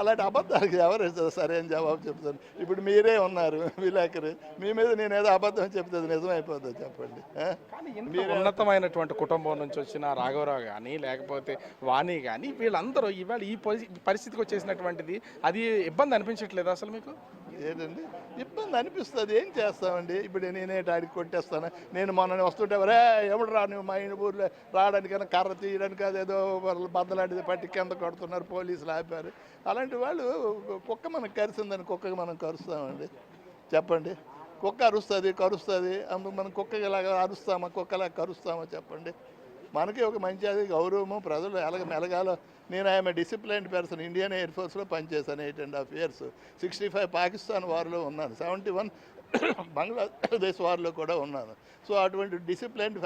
అలాంటి అబద్ధాలకు ఎవరు సరైన జవాబు చెప్తాను? ఇప్పుడు మీరే ఉన్నారు విలేకరు, మీ మీద నేను ఏదో అబద్ధం చెప్తే నిజమైపోతుంది చెప్పండి. ఉన్నతమైనటువంటి కుటుంబం నుంచి వచ్చిన రాఘవరావు కానీ లేకపోతే వాణి కానీ వీళ్ళందరూ ఇవాళ ఈ పరిస్థితికి వచ్చేసినటువంటిది, అది ఇబ్బంది అనిపించట్లేదు అసలు మీకు? ఏంటండి ఇబ్బంది అనిపిస్తుంది, ఏం చేస్తామండి. ఇప్పుడు నేనే డాడీకి కొట్టేస్తాను. నేను మొన్న వస్తుంటే ఎవడు రా నువ్వు మా ఇంటి ఊర్లో రావడానికైనా కర్ర తీయడానికి అదేదో బద్దలాంటిది పట్టి కింద కొడుతున్నారు, పోలీసులు ఆపారు. అలాంటి వాళ్ళు కుక్క మనకు కరిసిందని కుక్కకి మనం కరుస్తామండి చెప్పండి? కుక్క అరుస్తుంది కరుస్తుంది, అందుకు మనం కుక్కకి ఇలాగా అరుస్తామా, కుక్కలాగా కరుస్తామా చెప్పండి? మనకి ఒక మంచి అది గౌరవము, ప్రజలు మెలగాలో. నేను I'm disciplined person, Indian air ఫోర్స్లో పనిచేశాను 8.5 years. 65 పాకిస్తాన్ వార్లో ఉన్నాను, 71 బంగ్లాదేశ్ వార్లో కూడా ఉన్నాను. సో అటువంటి డిసిప్లైన్డ్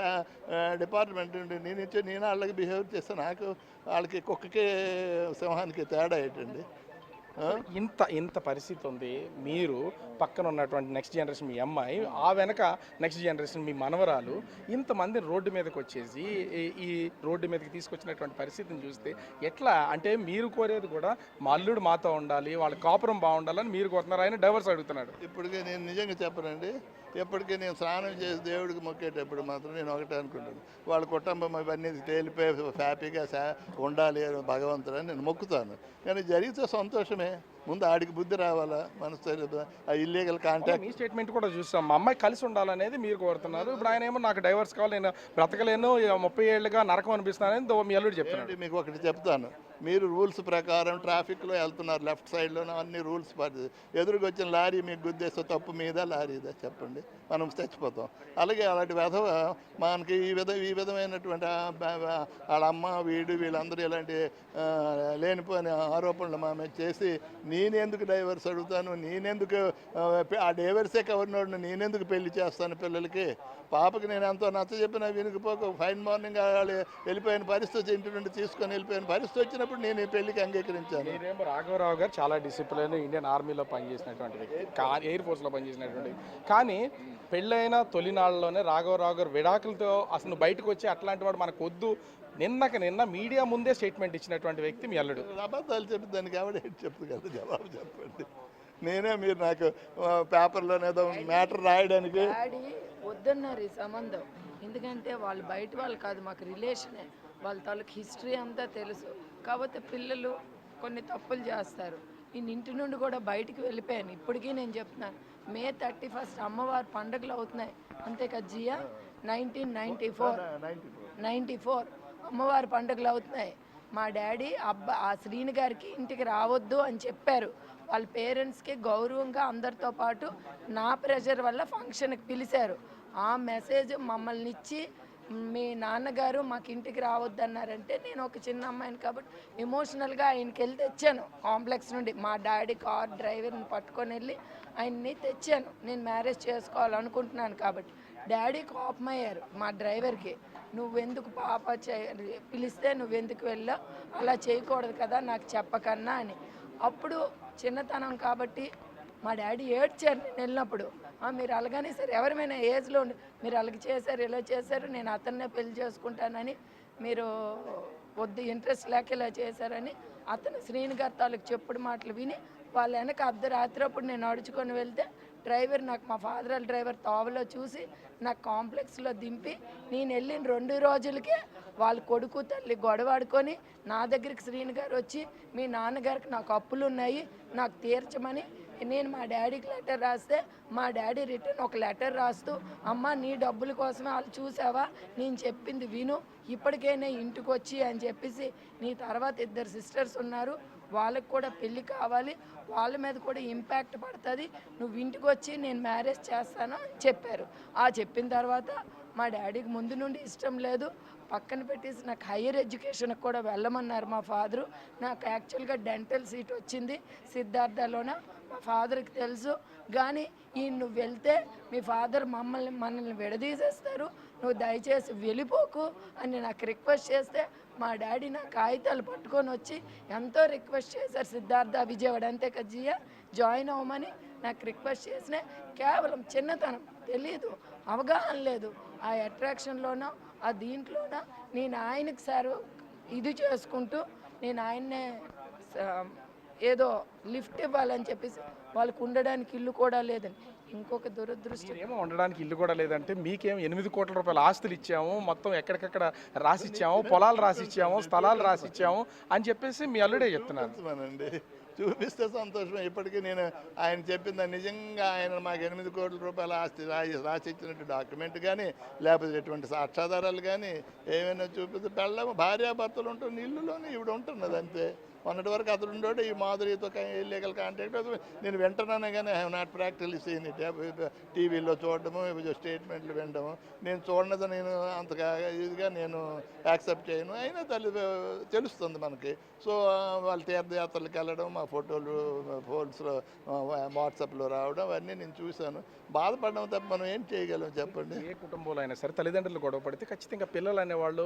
డిపార్ట్మెంట్ ఉండి నేను వాళ్ళకి బిహేవ్ చేస్తే నాకు వాళ్ళకి కుక్కకి సింహానికి తేడా ఏంటండి? ఇంత పరిస్థితి ఉంది, మీరు పక్కన ఉన్నటువంటి నెక్స్ట్ జనరేషన్ మీ అమ్మాయి, ఆ వెనక నెక్స్ట్ జనరేషన్ మీ మనవరాలు, ఇంతమంది రోడ్డు మీదకి వచ్చేసి ఈ రోడ్డు మీదకి తీసుకొచ్చినటువంటి పరిస్థితిని చూస్తే ఎట్లా అంటే మీరు కోరేది కూడా మా అల్లుడు మాతో ఉండాలి, వాళ్ళ కాపురం బాగుండాలని మీరు కోరుతున్నారు, ఆయన డైవర్స్ అడుగుతున్నాడు. ఇప్పటికే నేను నిజంగా చెప్పనండి, ఎప్పటికీ నేను స్నానం చేసి దేవుడికి మొక్కేటప్పుడు మాత్రం నేను ఒకటే అనుకుంటాను, వాళ్ళ కుటుంబం ఇవన్నీ తేలిపోయి హ్యాపీగా ఉండాలి భగవంతుడు అని నేను మొక్కుతాను. కానీ జరిగితే సంతోషమే, ముందు ఆడికి బుద్ధి రావాలా, మనసు ఆ ఇల్లీగల్ కాంటాక్ట్. మీ స్టేట్మెంట్ కూడా చూస్తాం, మా అమ్మాయి కలిసి ఉండాలనేది మీరు కోరుతున్నారు. ఇప్పుడు ఆయన ఏమో నాకు డైవర్స్ కావాలి, నేను బ్రతకలేను, 30 ఏళ్ళుగా నరకం అనిపిస్తున్నానని మీ అల్లుడు చెప్తున్నాడు. మీకు ఒకటి చెప్తాను, మీరు రూల్స్ ప్రకారం ట్రాఫిక్లో వెళ్తున్నారు, లెఫ్ట్ సైడ్లోనే అన్ని రూల్స్ ఎదురుకు వచ్చిన లారీ మీకు గుద్దేస్తే తప్పు మీద లారీదా చెప్పండి, మనం చచ్చిపోతాం. అలాగే అలాంటి విధవ మనకి ఈ విధమైనటువంటి వాళ్ళ అమ్మ వీళ్ళందరూ ఇలాంటి లేనిపోయిన ఆరోపణలు మా మీద చేసి నేనెందుకు డైవర్స్ అడుగుతాను, నేనెందుకు ఆ డైవర్సే కవరినోడిని నేనెందుకు పెళ్లి చేస్తాను పిల్లలకి? పాపకి నేను ఎంతో నచ్చ చెప్పినా వినికిపోక ఫైన్ మార్నింగ్ వెళ్ళిపోయిన పరిస్థితి, ఇంటి నుండి తీసుకొని వెళ్ళిపోయిన పరిస్థితి వచ్చినప్పుడు నేను ఈ పెళ్లికి అంగీకరించాను. మీరేమో రాఘవరావు గారు చాలా డిసిప్లిన్, ఇండియన్ ఆర్మీలో పనిచేసినటువంటి వ్యక్తి, ఎయిర్ ఫోర్స్లో పనిచేసినటువంటి వ్యక్తి. కానీ పెళ్ళైన తొలినాళ్ళలోనే రాఘవరావు గారు విడాకులతో అసలు బయటకు వచ్చి అట్లాంటి వాడు మనకు వద్దు, నిన్న మీడియా ముందే స్టేట్మెంట్ ఇచ్చినటువంటి వ్యక్తి మీ అల్లుడు. అబద్ధాలు చెప్పి దానికి ఎవడేంటి చెప్తుంది కదా, జవాబు చెప్పండి. నేనే మీరు నాకు పేపర్లోనే ఏదో మ్యాటర్ రాయడానికి డాడీ వద్దన్నారు ఈ సంబంధం. ఎందుకంటే వాళ్ళు బయట వాళ్ళు కాదు, మాకు రిలేషనే. వాళ్ళ తాలూకు హిస్టరీ అంతా తెలుసు. కాకపోతే పిల్లలు కొన్ని తప్పులు చేస్తారు. నేను ఇంటి నుండి కూడా బయటికి వెళ్ళిపోయాను. ఇప్పటికీ నేను చెప్తున్నాను, May 31 అమ్మవారి పండుగలు అవుతున్నాయి అంతే కదా జియా. 1994 అమ్మవారి పండుగలు అవుతున్నాయి. మా డాడీ ఆ శ్రీని గారికి ఇంటికి రావద్దు అని చెప్పారు. వాళ్ళ పేరెంట్స్కి గౌరవంగా అందరితో పాటు నా ప్రెషర్ వల్ల ఫంక్షన్కి పిలిచారు. ఆ మెసేజ్ మమ్మల్ని ఇచ్చి మీ నాన్నగారు మాకు ఇంటికి రావద్దన్నారంటే నేను ఒక చిన్న అమ్మాయిని కాబట్టి ఎమోషనల్గా ఆయనకి వెళ్ళి తెచ్చాను కాంప్లెక్స్ నుండి. మా డాడీ కార్ డ్రైవర్ని పట్టుకొని వెళ్ళి ఆయన్ని తెచ్చాను. నేను మ్యారేజ్ చేసుకోవాలనుకుంటున్నాను కాబట్టి. డాడీ కోపమయ్యారు మా డ్రైవర్కి, నువ్వెందుకు పాప పిలిస్తే నువ్వెందుకు వెళ్ళావు, అలా చేయకూడదు కదా నాకు చెప్పకన్నా అని. అప్పుడు చిన్నతనం కాబట్టి మా డాడీ ఏడ్చారు నేను వెళ్ళినప్పుడు. మీరు అలాగనే సరే ఎవరిమైనా ఏజ్లో ఉండి మీరు అలాగ చేశారు ఇలా చేశారు, నేను అతన్నే పెళ్లి చేసుకుంటానని మీరు వద్దు ఇంట్రెస్ట్ లేక ఇలా చేశారని అతను శ్రీని గారి తాలూకు చెప్పుడు మాటలు విని వాళ్ళ వెనక అర్ధరాత్రి అప్పుడు నేను నడుచుకొని వెళ్తే డ్రైవర్ నాకు మా ఫాదర్ వాళ్ళ డ్రైవర్ తోవలో చూసి నాకు కాంప్లెక్స్లో దింపి నేను వెళ్ళిన 2 రోజులకే వాళ్ళ కొడుకు తల్లి గొడవాడుకొని నా దగ్గరికి శ్రీని గారు వచ్చి మీ నాన్నగారికి నాకు అప్పులు ఉన్నాయి నాకు తీర్చమని. నేను మా డాడీకి లెటర్ రాస్తే మా డాడీ రిటర్న్ ఒక లెటర్ రాస్తూ, అమ్మ నీ డబ్బుల కోసమే వాళ్ళు చూసావా, నేను చెప్పింది విను, ఇప్పటికైనా ఇంటికి వచ్చి అని చెప్పేసి నీ తర్వాత 2 సిస్టర్స్ ఉన్నారు వాళ్ళకి కూడా పెళ్ళి కావాలి, వాళ్ళ మీద కూడా ఇంపాక్ట్ పడుతుంది, నువ్వు ఇంటికి వచ్చి నేను మ్యారేజ్ చేస్తాను అని చెప్పారు. చెప్పిన తర్వాత మా డాడీకి ముందు నుండి ఇష్టం లేదు, పక్కన పెట్టేసి నాకు హయ్యర్ ఎడ్యుకేషన్కి కూడా వెళ్ళమన్నారు మా ఫాదరు. నాకు యాక్చువల్గా డెంటల్ సీట్ వచ్చింది సిద్ధార్థలోన, మా ఫాదర్కి తెలుసు. కానీ నువ్వు వెళ్తే మీ ఫాదర్ మనల్ని విడదీసేస్తారు, నువ్వు దయచేసి వెళ్ళిపోకు అని నాకు రిక్వెస్ట్ చేస్తే మా డాడీ నా కాగితాలు పట్టుకొని వచ్చి ఎంతో రిక్వెస్ట్ చేశారు. సిద్ధార్థ విజయవాడ అంతే కదా జియా జాయిన్ అవ్వమని నాకు రిక్వెస్ట్ చేసిన. కేవలం చిన్నతనం, తెలీదు, అవగాహన లేదు. ఆ అట్రాక్షన్లోనో ఆ దీంట్లోనో నేను ఆయనకి సార్ ఇది చేసుకుంటూ నేను ఆయన్నే ఏదో లిఫ్ట్ ఇవ్వాలని చెప్పేసి వాళ్ళకు ఉండడానికి ఇల్లు కూడా లేదని. ఇంకొక దురదృష్టం ఏమో ఉండడానికి ఇల్లు కూడా లేదంటే మీకేం 8 కోట్ల రూపాయల ఆస్తులు ఇచ్చాము, మొత్తం ఎక్కడికక్కడ రాసిచ్చాము, పొలాలు రాసిచ్చాము, స్థలాలు రాసిచ్చాము అని చెప్పేసి మీ అల్లుడే చెప్తున్నారు. చూపిస్తే సంతోషం. ఇప్పటికీ నేను ఆయన చెప్పింది నిజంగా ఆయన మాకు 8 కోట్ల రూపాయల ఆస్తి రాసి ఇచ్చినట్టు డాక్యుమెంట్ కానీ లేకపోతే ఎటువంటి సాక్ష్యాధారాలు కానీ ఏమైనా చూపిస్తే పెళ్ళము భార్యాభర్తలు ఉంటుంది ఇల్లులోనే ఇవిడ ఉంటున్నది అంతే. మొన్నటి వరకు అతడు ఉండేవాడు ఈ మాధురితో ఇల్లీగల్ కాంటాక్ట్ నేను వింటున్నానే కానీ I have not practically scene it. టీవీలో చూడడము స్టేట్మెంట్లు వినడము నేను చూడనది నేను అంతగా ఇదిగా నేను యాక్సెప్ట్ చేయను. అయినా తెలుస్తుంది మనకి. సో వాళ్ళ తీర్థయాత్రలకు వెళ్ళడం, మా ఫోటోలు ఫోన్స్లో వాట్సాప్లో రావడం అవన్నీ నేను చూశాను. బాధపడడం తప్ప మనం ఏం చేయగలం చెప్పండి. ఏ కుటుంబంలో అయినా సరే తల్లిదండ్రులు గొడవ పడితే ఖచ్చితంగా పిల్లలు అనేవాళ్ళు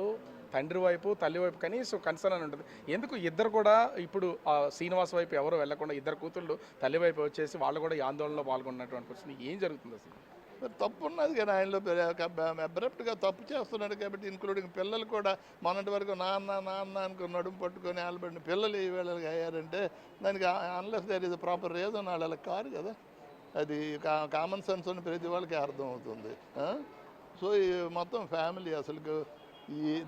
తండ్రి వైపు తల్లి వైపు కనీసం కన్సర్న్ అని ఉంటుంది. ఎందుకు ఇద్దరు కూడా ఇప్పుడు శ్రీనివాస్ వైపు ఎవరు వెళ్లకుండా 2 కూతుళ్ళు తల్లి వైపు వచ్చేసి వాళ్ళు కూడా ఈ ఆందోళనలో పాల్గొన్నటువంటి పరిస్థితి ఏం జరుగుతుంది అసలు? తప్పు ఉన్నది కానీ ఆయనలో అబ్రప్ట్గా తప్పు చేస్తున్నాడు కాబట్టి ఇంక్లూడింగ్ పిల్లలు కూడా మొన్నటి వరకు నాన్న నాన్న అనుకుని నడుము పట్టుకొని ఆలబడిన పిల్లలు ఈ వేళకి అయ్యారంటే దానికి unless there is proper reason వాళ్ళు అలా కారు కదా. అది కామన్ సెన్స్ అని ప్రతి వాళ్ళకి అర్థమవుతుంది. సో ఈ మొత్తం ఫ్యామిలీ అసలు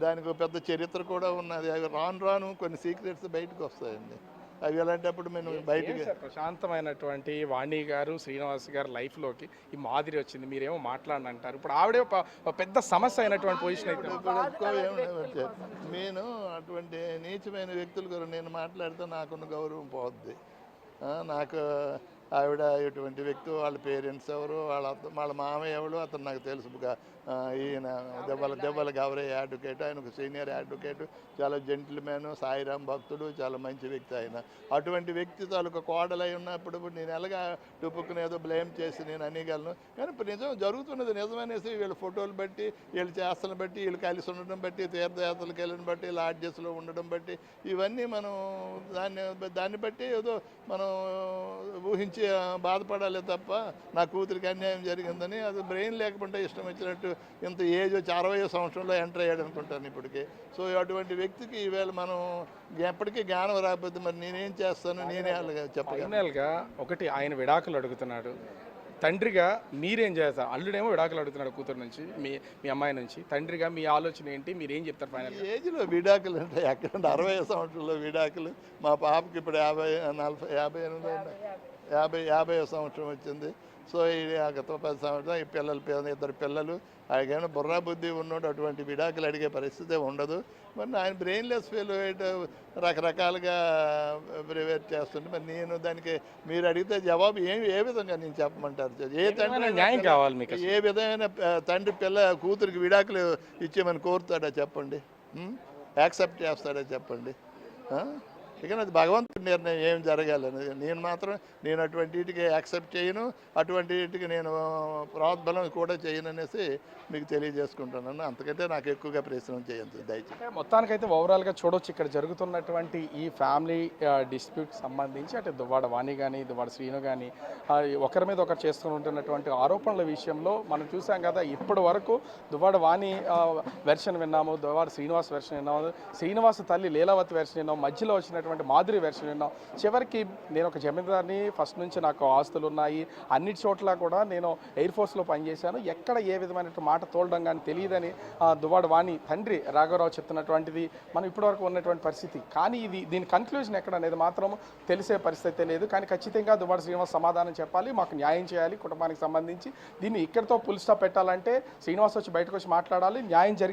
దానికి పెద్ద చరిత్ర కూడా ఉన్నది. అవి రాను కొన్ని సీక్రెట్స్ బయటకు వస్తాయండి. అవి ఎలాంటప్పుడు మేము బయటకి ప్రశాంతమైనటువంటి వాణి గారు శ్రీనివాస్ గారు లైఫ్లోకి ఈ మాదిరి వచ్చింది, మీరేమో మాట్లాడనంటారు. ఇప్పుడు ఆవిడే ఒక పెద్ద సమస్య అయినటువంటి పొజిషన్ అయితే నేను అటువంటి నీచమైన వ్యక్తుల గురించి నేను మాట్లాడితే నాకున్న గౌరవం పోద్ది. నాకు ఆవిడ ఇటువంటి వ్యక్తి వాళ్ళ పేరెంట్స్ ఎవరు వాళ్ళ మామయ్య ఎవరు అతను నాకు తెలుసు. ఈయన దెబ్బల గౌరయ్య అడ్వకేట్, ఆయన ఒక సీనియర్ అడ్వకేట్, చాలా జెంటిల్మెన్, సాయిరాం భక్తుడు, చాలా మంచి వ్యక్తి ఆయన. అటువంటి వ్యక్తి తాలూకు కోడలై ఉన్నప్పుడు నేను ఎలాగా టుపుక్కుని ఏదో బ్లేమ్ చేసి నేను అనేయగలను. కానీ ఇప్పుడు నిజం జరుగుతున్నది నిజమనేసి వీళ్ళ ఫోటోలు బట్టి వీళ్ళ చేస్తలను బట్టి వీళ్ళు కలిసి ఉండడం బట్టి తీర్థయాత్రలకు వెళ్ళడం బట్టి లాడ్జెస్లో ఉండడం బట్టి ఇవన్నీ మనం దాన్ని బట్టి ఏదో మనం ఊహించి బాధపడాలి తప్ప నా కూతురికి అన్యాయం జరిగిందని. అది బ్రెయిన్ లేకుండా ఇష్టం వచ్చినట్టు ఇంత ఏజ్ వచ్చి 60 సంవత్సరంలో ఎంటర్ అయ్యాడు అనుకుంటాను ఇప్పటికి. సో అటువంటి వ్యక్తికి ఈవేళ మనం ఎప్పటికీ జ్ఞానం రాకపోతే మరి నేనేం చేస్తాను, నేనే చెప్పగలను. ఫైనల్గా ఒకటి, ఆయన విడాకులు అడుగుతున్నాడు. తండ్రిగా మీరేం చేస్తారు? అల్లుడేమో విడాకులు అడుగుతున్నాడు కూతురు నుంచి, మీ అమ్మాయి నుంచి. తండ్రిగా మీ ఆలోచన ఏంటి? మీరు ఏం చెప్తారు ఫైనల్? ఈ ఏజ్లో విడాకులు అంటే ఎక్కడ 60 సంవత్సరంలో విడాకులు. మా పాపకి ఇప్పుడు 50 సంవత్సరం వచ్చింది. సో ఇది గత 10 సంవత్సరం ఈ ఇద్దరు పిల్లలు. ఆయనకేమైనా బుర్రా బుద్ధి ఉన్నాడు, అటువంటి విడాకులు అడిగే పరిస్థితే ఉండదు. మరి ఆయన బ్రెయిన్లెస్ ఫెయిల్ రకరకాలుగా ప్రివేట్ చేస్తుంటే మరి నేను దానికి మీరు అడిగితే జవాబు ఏ విధంగా నేను చెప్పమంటారు? ఏ తండ్రి న్యాయం కావాలి మీకు. ఏ విధమైన తండ్రి కూతురికి విడాకులు ఇచ్చేమని కోరుతాడా చెప్పండి? యాక్సెప్ట్ చేస్తాడా చెప్పండి? ఇక అది భగవంతుడి నిర్ణయం ఏం జరగాలనేది. నేను అటువంటి వీటికి యాక్సెప్ట్ చేయను, అటువంటి వీటికి నేను ప్రోద్బలం కూడా చేయను అనేసి మీకు తెలియజేసుకుంటున్నాను. అంతకంటే నాకు ఎక్కువగా ప్రశ్న చేయను దయచేసి. మొత్తానికైతే ఓవరాల్గా చూడొచ్చు ఇక్కడ జరుగుతున్నటువంటి ఈ ఫ్యామిలీ డిస్ప్యూట్ సంబంధించి అటు దువ్వాడ వాణి కానీ దువ్వాడ శ్రీను కానీ ఒకరి మీద ఒకరు చేస్తుంటున్నటువంటి ఆరోపణల విషయంలో మనం చూసాం కదా. ఇప్పటి వరకు దువ్వాడ వాణి వెర్షన్ విన్నాము, దువ్వాడ శ్రీనివాస్ వెర్షన్ విన్నాము, శ్రీనివాస్ తల్లి లీలావతి వెర్షన్ విన్నాము, మధ్యలో వచ్చినటువంటి మాధురి వెర్షన్ విన్నాం. చివరికి నేను ఒక జమీందార్ని, ఫస్ట్ నుంచి నాకు ఆస్తులు ఉన్నాయి, అన్నిటి చోట్ల కూడా నేను ఎయిర్ ఫోర్స్లో పనిచేశాను, ఎక్కడ ఏ విధమైనటువంటి మాట తోలడం కానీ తెలియదని దువ్వాడ వాణి తండ్రి రాఘవరావు చెప్తున్నటువంటిది మనం ఇప్పటివరకు ఉన్నటువంటి పరిస్థితి. కానీ దీని కన్క్లూజన్ ఎక్కడ అనేది మాత్రం తెలిసే పరిస్థితి లేదు. కానీ ఖచ్చితంగా దువ్వాడ శ్రీనివాస్ సమాధానం చెప్పాలి, మాకు న్యాయం చేయాలి కుటుంబానికి సంబంధించి. దీన్ని ఇక్కడితో ఫుల్ స్టాప్ పెట్టాలంటే శ్రీనివాస్ వచ్చి బయటకు వచ్చి మాట్లాడాలి, న్యాయం జరిగి